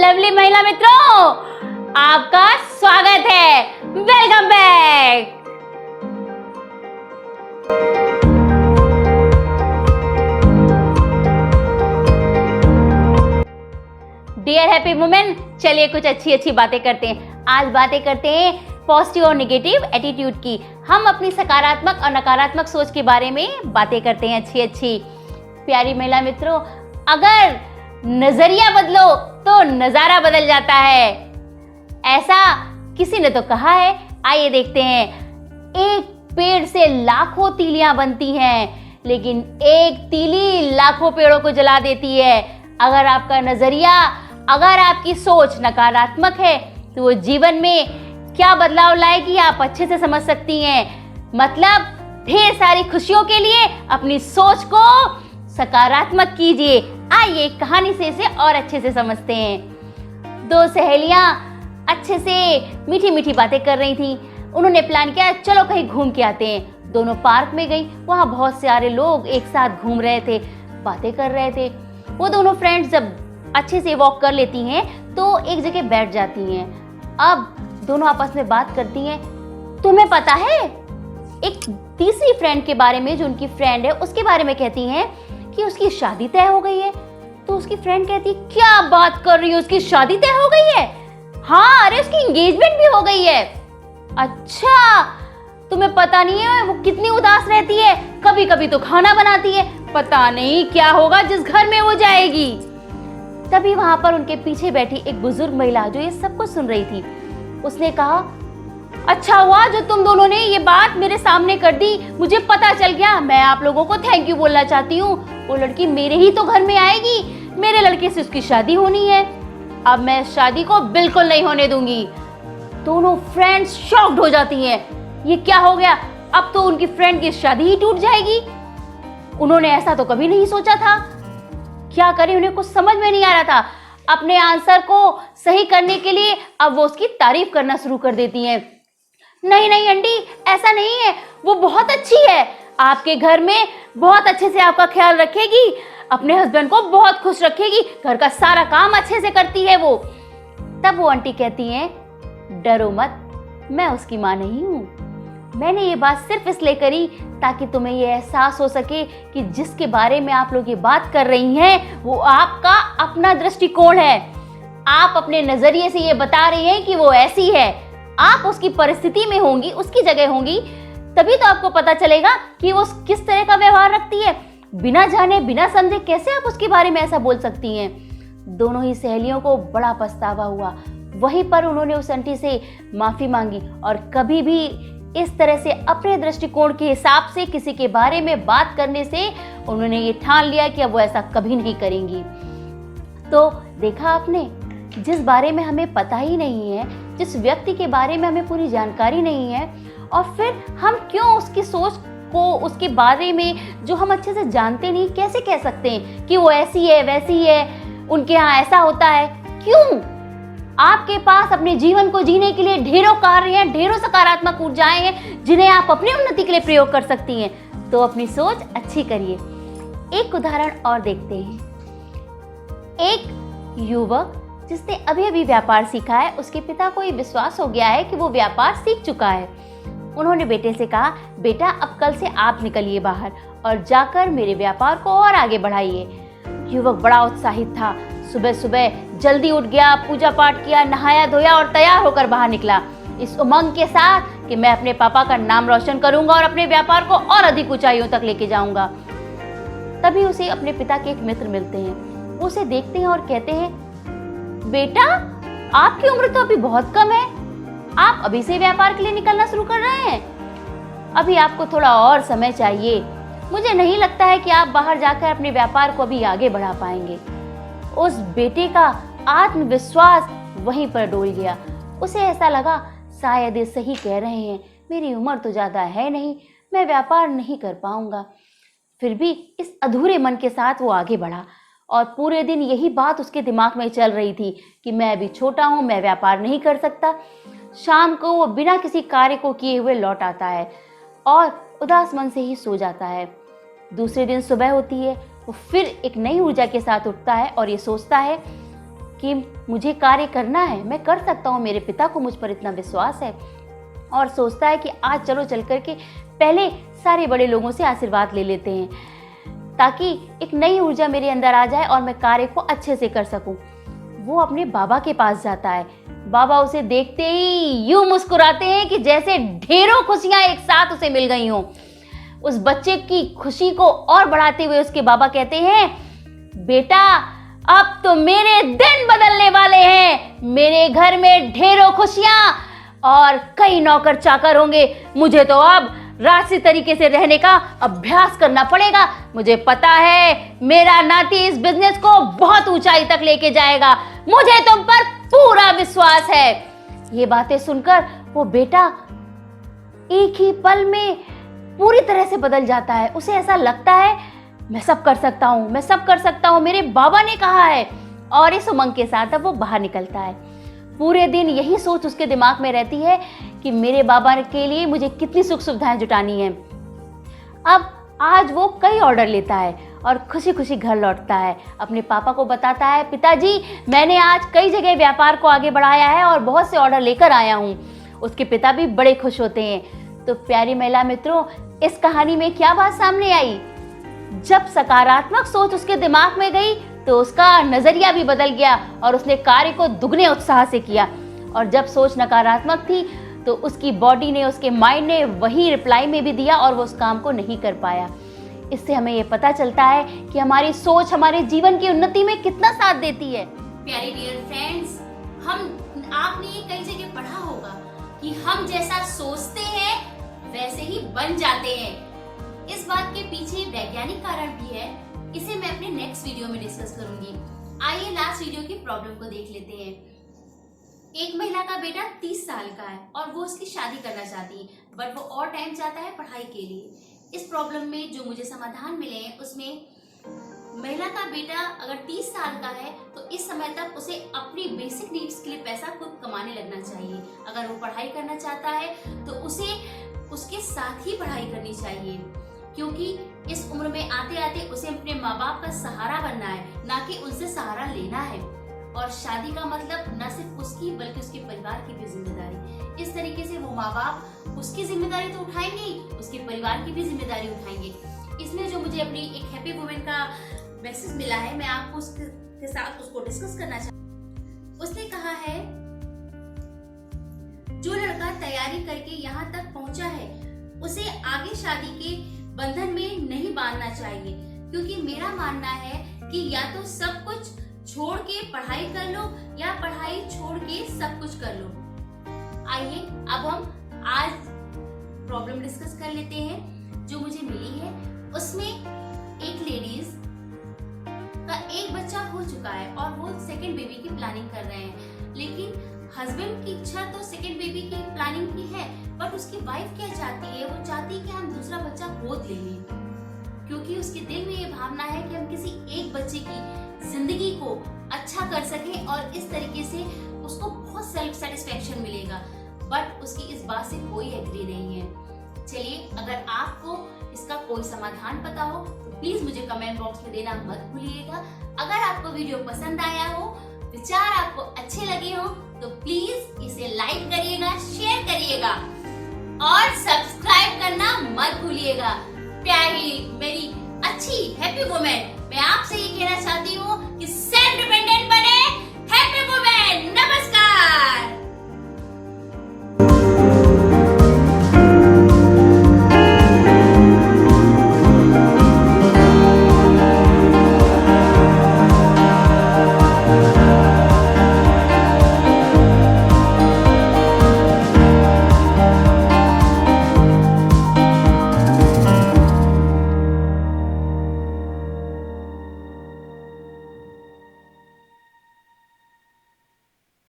Lovely महिला मित्रों, आपका स्वागत है। Welcome back. Dear happy women, चलिए कुछ अच्छी बातें करते हैं। आज बातें करते हैं पॉजिटिव और नेगेटिव एटीट्यूड की। हम अपनी सकारात्मक और नकारात्मक सोच के बारे में बातें करते हैं अच्छी। प्यारी महिला मित्रों, अगर नजरिया बदलो तो नजारा बदल जाता है, ऐसा किसी ने तो कहा है। आइए देखते हैं। एक पेड़ से लाखों तीलियां बनती हैं, लेकिन एक तीली लाखों पेड़ों को जला देती है। अगर आपका नजरिया, अगर आपकी सोच नकारात्मक है तो वो जीवन में क्या बदलाव लाएगी आप अच्छे से समझ सकती हैं। मतलब ढेर सारी खुशियों के लिए अपनी सोच को सकारात्मक कीजिए। आइए कहानी से इसे और अच्छे से समझते हैं। दो सहेलियां अच्छे से मीठी मीठी बातें कर रही थी। उन्होंने प्लान किया, चलो कहीं घूम के आते हैं। दोनों पार्क में गई। वहां बहुत सारे लोग एक साथ घूम रहे थे, बातें कर रहे थे। वो दोनों फ्रेंड्स जब अच्छे से वॉक कर लेती हैं तो एक जगह बैठ जाती हैं। अब दोनों आपस में बात करती हैं। तुम्हें पता है, एक तीसरी फ्रेंड के बारे में, जो उनकी फ्रेंड है उसके बारे में कहती हैं कि उसकी शादी तय हो गई है। तो उसकी फ्रेंड कहती, क्या बात कर रही हो, उसकी शादी तय हो गई है? हाँ, अरे उसकी एंगेजमेंट भी हो गई है। अच्छा, तुम्हें पता नहीं है वो कितनी उदास रहती है, कभी कभी तो खाना बनाती है, पता नहीं क्या होगा जिस घर में वो जाएगी। तभी वहां पर उनके पीछे बैठी एक बुजुर्ग महिला जो ये सब कुछ सुन रही थी, उसने कहा, अच्छा हुआ जो तुम दोनों ने ये बात मेरे सामने कर दी, मुझे पता चल गया। मैं आप लोगों को थैंक यू बोलना चाहती हूँ। वो लड़की मेरे ही तो घर में आएगी, मेरे लड़के से उसकी शादी होनी है। अब मैं इस शादी को बिल्कुल नहीं होने दूंगी। दोनों फ्रेंड्स शॉक्ड हो जाती हैं। ये क्या हो गया, अब तो उनकी फ्रेंड की शादी ही टूट जाएगी। उन्होंने ऐसा तो कभी नहीं सोचा था। क्या करें, उन्हें कुछ समझ में नहीं आ रहा था। अपने आंसर को सही करने के लिए अब वो उसकी तारीफ करना शुरू कर देती हैं। नहीं नहीं आंटी, ऐसा नहीं है, वो बहुत अच्छी है, आपके घर में बहुत अच्छे से आपका ख्याल रखेगी, अपने हस्बैंड को बहुत खुश रखेगी, घर का सारा काम अच्छे से करती है वो। तब वो आंटी कहती हैं, डरो मत, मैं उसकी माँ नहीं हूँ। मैंने ये बात सिर्फ इसलिए करी ताकि तुम्हें ये एहसास हो सके कि जिसके बारे में आप लोग ये बात कर रही हैं वो आपका अपना दृष्टिकोण है। आप अपने नजरिए से ये बता रही हैं कि वो ऐसी है। आप उसकी परिस्थिति में होंगी, उसकी जगह होंगी, तभी तो आपको पता चलेगा कि वो किस तरह का व्यवहार रखती है। बिना जाने बिना समझे कैसे आप उसके बारे में ऐसा बोल सकती हैं। दोनों ही सहेलियों को बड़ा पछतावा हुआ। वहीं पर उन्होंने उस आंटी से माफी मांगी और कभी भी इस तरह से अपने दृष्टिकोण के हिसाब से किसी के बारे में बात करने से उन्होंने ये ठान लिया कि अब वो ऐसा कभी नहीं करेंगी। तो देखा आपने, जिस बारे में हमें पता ही नहीं है, जिस व्यक्ति के बारे में हमें पूरी जानकारी नहीं है, और फिर हम क्यों उसकी सोच को, उसके बारे में जो हम अच्छे से जानते नहीं, कैसे कह सकते हैं कि वो ऐसी है वैसी है, उनके यहाँ ऐसा होता है। क्यों? आपके पास अपने जीवन को जीने के लिए ढेरों कार्य हैं, ढेरों सकारात्मक ऊर्जाएं हैं जिन्हें आप अपनी उन्नति के लिए प्रयोग कर सकती हैं। तो अपनी सोच अच्छी करिए। एक उदाहरण और देखते हैं। एक युवक जिसने अभी अभी व्यापार सीखा है, उसके पिता को ये विश्वास हो गया है कि वो व्यापार सीख चुका है। उन्होंने बेटे से कहा, बेटा अब कल से आप निकलिए बाहर और जाकर मेरे व्यापार को और आगे बढ़ाइए। युवक बड़ा उत्साहित था। सुबह सुबह जल्दी उठ गया, पूजा पाठ किया, नहाया धोया और तैयार होकर बाहर निकला, इस उमंग के साथ कि मैं अपने पापा का नाम रोशन करूंगा और अपने व्यापार को और अधिक ऊंचाइयों तक लेके जाऊंगा। तभी उसे अपने पिता के एक मित्र मिलते हैं। वो उसे देखते हैं और कहते हैं, बेटा आपकी उम्र तो अभी बहुत कम है, आप अभी से व्यापार के लिए निकलना शुरू कर रहे हैं। अभी आपको थोड़ा और समय चाहिए। मुझे नहीं लगता है कि आप बाहर जाकर अपने व्यापार को अभी आगे बढ़ा पाएंगे। उस बेटे का आत्मविश्वास वहीं पर डोल गया। उसे ऐसा लगा, शायद ये सही कह रहे हैं, मेरी उम्र तो ज्यादा है नहीं, मैं व्यापार नहीं कर पाऊंगा। फिर भी इस अधूरे मन के साथ वो आगे बढ़ा और पूरे दिन यही बात उसके दिमाग में चल रही थी कि मैं अभी छोटा हूं, मैं व्यापार नहीं कर सकता। शाम को वो बिना किसी कार्य को किए हुए लौट आता है और उदास मन से ही सो जाता है। दूसरे दिन सुबह होती है, वो फिर एक नई ऊर्जा के साथ उठता है और ये सोचता है कि मुझे कार्य करना है, मैं कर सकता हूँ, मेरे पिता को मुझ पर इतना विश्वास है, और सोचता है कि आज चलो चल कर के पहले सारे बड़े लोगों से आशीर्वाद ले लेते हैं ताकि एक नई ऊर्जा मेरे अंदर आ जाए और मैं कार्य को अच्छे से कर सकूं। वो अपने बाबा के पास जाता है। बाबा उसे देखते ही यूं मुस्कुराते हैं कि जैसे ढेरों खुशियां एक साथ उसे मिल गई हों। उस बच्चे की खुशी को और बढ़ाते हुए उसके बाबा कहते हैं, बेटा अब तो मेरे दिन बदलने वाले हैं, मेरे घर में ढेरों खुशियां और कई नौकर चाकर होंगे। मुझे तो अब राष्ट्रीय तरीके से रहने का अभ्यास करना पड़ेगा। मुझे पता है मेरा नाती इस बिजनेस को बहुत ऊंचाई तक लेके जाएगा, मुझे तुम पर पूरा विश्वास है। ये बातें सुनकर वो बेटा एक ही पल में पूरी तरह से बदल जाता है। उसे ऐसा लगता है मैं सब कर सकता हूँ, मैं सब कर सकता हूँ, मेरे बाबा ने कहा है। और इस उमंग के साथ अब वो बाहर निकलता है। पूरे दिन यही सोच उसके दिमाग में रहती है कि मेरे बाबा के लिए मुझे कितनी सुख सुविधाएं जुटानी है। अब आज वो कई ऑर्डर लेता है और खुशी खुशी घर लौटता है। अपने पापा को बताता है, पिताजी मैंने आज कई जगह व्यापार को आगे बढ़ाया है और बहुत से ऑर्डर लेकर आया हूँ। उसके पिता भी बड़े खुश होते हैं। तो प्यारी महिला मित्रों, इस कहानी में क्या बात सामने आई? जब सकारात्मक सोच उसके दिमाग में गई तो उसका नजरिया भी बदल गया और उसने कार्य को दुगने उत्साह से किया। और जब सोच नकारात्मक थी तो उसकी बॉडी ने, उसके माइंड ने वही रिप्लाई में भी दिया और वो उस काम को नहीं कर पाया। इससे हमें ये पता चलता है कि हमारी सोच हमारे जीवन की उन्नति में कितना साथ देती है। प्यारे डियर फ्रेंड्स, आपने ये कई जगह पढ़ा होगा कि हम जैसा सोचते हैं वैसे ही बन जाते हैं। इस बात के पीछे वैज्ञानिक कारण भी है, इसे मैं अपने नेक्स्ट वीडियो में डिस्कस करूंगी। आइए लास्ट वीडियो की प्रॉब्लम को देख लेते हैं। एक महिला का बेटा 30 साल का है और वो उसकी शादी करना चाहती है, बट वो और टाइम चाहता है पढ़ाई के लिए। इस प्रॉब्लम में जो मुझे समाधान मिले हैं उसमें महिला का बेटा अगर 30 साल का है तो इस समय तक उसे अपनी बेसिक नीड्स के लिए पैसा खुद कमाने लगना चाहिए। अगर वो पढ़ाई करना चाहता है तो उसे उसके साथ ही पढ़ाई करनी चाहिए, क्योंकि इस उम्र में आते आते उसे अपने माँ बाप का सहारा बनना है, ना कि उनसे सहारा लेना है। और शादी का मतलब न सिर्फ उसकी बल्कि उसके परिवार की भी जिम्मेदारी। इस तरीके से वो माँ बाप उसकी जिम्मेदारी तो उठाएंगे ही, उसके परिवार की भी जिम्मेदारी उठाएंगे। इसमें जो मुझे अपनी एक हैप्पी वुमेन का मैसेज मिला है, मैं आपको उसके साथ उसको डिस्कस करना चाहती। उसने कहा है, जो लड़का तैयारी करके यहाँ तक पहुंचा है उसे आगे शादी के बंधन में नहीं बांधना चाहिए, क्योंकि मेरा मानना है कि या तो सब कुछ छोड़ के पढ़ाई कर लो या पढ़ाई छोड़ के सब कुछ कर लो। आइए अब हम आज प्रॉब्लम डिस्कस कर लेते हैं जो मुझे मिली है। उसमें एक लेडीज का एक बच्चा हो चुका है और वो सेकंड बेबी की प्लानिंग कर रहे हैं, लेकिन हस्बैंड की इच्छा तो सेकंड बेबी की प्लानिंग की है, बट उसकी वाइफ क्या चाहती है? वो चाहती है कि हम दूसरा बच्चा गोद ले लें, क्योंकि उसके दिल में ये भावना है कि हम किसी एक बच्चे की जिंदगी को अच्छा कर सकें और इस तरीके से उसको बहुत सेल्फ सेटिस्फेक्शन मिलेगा। बट उसकी इस बात से कोई एग्री नहीं है। चलिए, अगर आपको इसका कोई समाधान पता हो तो प्लीज मुझे कमेंट बॉक्स में देना मत भूलिएगा। अगर आपको वीडियो पसंद आया हो, विचार आपको अच्छे लगे हो तो प्लीज इसे लाइक करिएगा, शेयर करिएगा और सब्सक्राइब करना मत भूलिएगा। प्यारी मेरी अच्छी हैप्पी वुमेन, मैं आपसे ये कहना चाहती हूँ